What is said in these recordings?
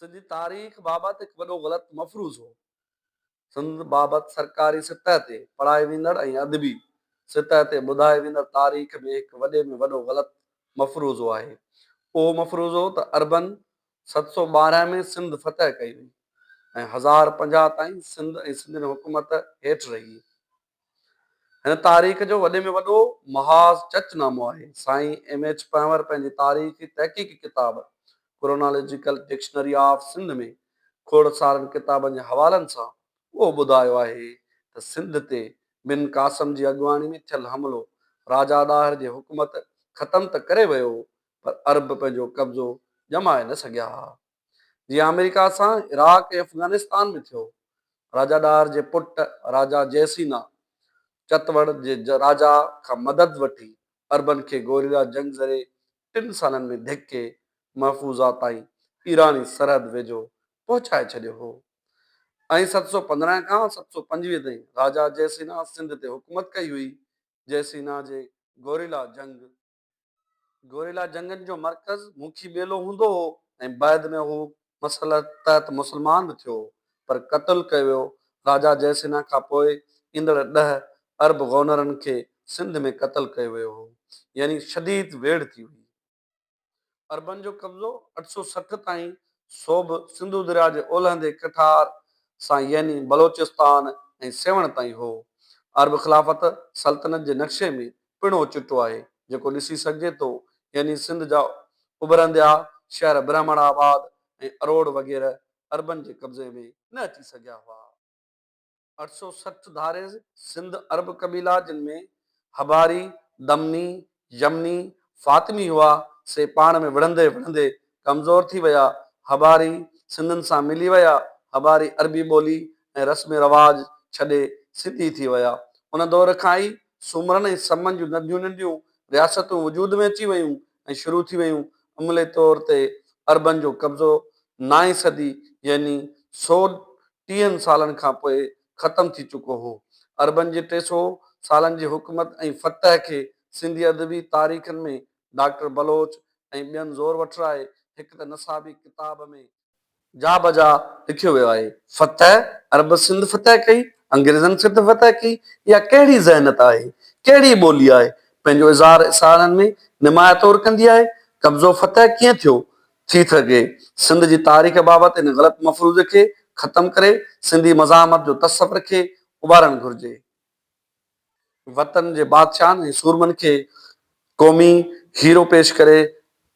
सिंधी तारीख़ बाबति हिकु वॾो ग़लति मफ़रूज़ हो। सिंध बाबति सरकारी सतह ते पढ़ाए वेंदड़ ऐं अदबी सतह ते ॿुधाए वेंदड़ तारीख़ में हिकु वॾे में वॾो ग़लति मफ़रूज़ो आहे। उहो मफ़रूज़ो त अरबन 712 में सिंध फतह कई हुई ऐं 1050 ताईं सिंध ऐं सिंधियुनि हुकूमत हेठि रही। हिन तारीख़ जो वॾे में वॾो महाज़ चचनामो आहे। साईं M.H. पंवर पंहिंजी तारीख़ी तहक़ीक़ी किताब क्रोनोलॉजिकल डिक्शनरी ऑफ सिंध में खोड़सारनि किताबनि जे हवालनि सां उहो ॿुधायो आहे त सिंध ते बिन कासम जी अॻुवाणी में थियल हमिलो राजा ॾाहिर जी हुकूमत ख़तमु त करे वियो, पर अरब पंहिंजो कब्ज़ो ॼमाए न सघिया। जीअं अमेरिका सां इराक ऐं अफ़गानिस्तान में थियो, राजा ॾाहिर जे पुटु राजा जयसीना चतवड़ जे राजा खां मदद वठी अरबन खे गोरिला जंग ज़रिए 3 सालनि में धिके महफ़ूज़ा ताईं ईरानी सरहद वेझो पहुचाए छॾियो हो ऐं 715 खां 725 ताईं राजा जयसीना सिंध ते हुकूमत कई हुई। जयसीना जे गोरिला जंगनि जो मर्कज़ मुखी ॿेलो हूंदो हो ऐं बैदि में हू मसलत तहत मुस्लमान बि थियो, पर क़त्ल कयो वियो। राजा जयसीना खां पोइ ईंदड़ 10 अरब गवर्नरनि खे सिंध में क़त्ल कयो वियो हो, यानी शदीद वेड़ थी हुई। अरबन जो कब्ज़ो 860 ताईं सोभ सिंधु दरिया जे ओलहंदे कठार सां यानी बलोचिस्तान ऐं सेवण ताईं हो। अरब ख़िलाफ़त सल्तनत जे नक्शे में पिणो चिटो आहे जेको ॾिसी सघिजे थो, यानी सिंध जा उभरंदिया शहर ब्राह्मणाबाद ऐं अरोड़ वग़ैरह अरबन जे कब्ज़े में न अची सघिया हुआ। 860 धारे सिंध अरब कबीला जिन में हबारी, दमनी, यमनी, फातिमी हुआ से पाण में विढ़ंदे विढ़ंदे कमज़ोर थी विया। हबारी सिंधनि सां मिली विया। हबारी अरबी ॿोली ऐं रस्म रवाज छॾे सिंधी थी विया। उन दौर खां ई सूमरनि ऐं समन जूं नंढियूं नंढियूं रियासतूं वजूद में अची वियूं ऐं शुरू थी वियूं। अमले तौर ते अरबन जो कब्ज़ो 9वीं सदी यानी 130 सालनि खां पोइ ख़तमु थी चुको हो। अरबन जे 300 सालनि जी हुकूमत ऐं फतह खे सिंधी अदबी तारीख़नि में डॉक्टर बलोच ऐं ॿियनि ज़ोर वठराए हिकु त नसाबी किताब में जा बजा लिखियो वियो आहे। फतह अरब सिंध फतह कई, अंग्रेज़नि सिंध फतह कई। इहा कहिड़ी ज़हनत आहे, कहिड़ी ॿोली आहे, पंहिंजो इज़हार इसारनि में निमाय तौर कंदी आहे। कब्ज़ो फतह कीअं थियो थी सघे? सिंध जी तारीख़ बाबति इन ग़लति मफ़रूज़ खे ख़तमु करे सिंधी मज़ामत जो तसवुर खे उभारणु घुरिजे। वतन जे बादशाहनि ऐं सूरमनि खे क़ौमी हीरो पेश करे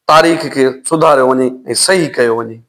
तारीख़ खे सुधारियो वञे ऐं सही कयो वञे।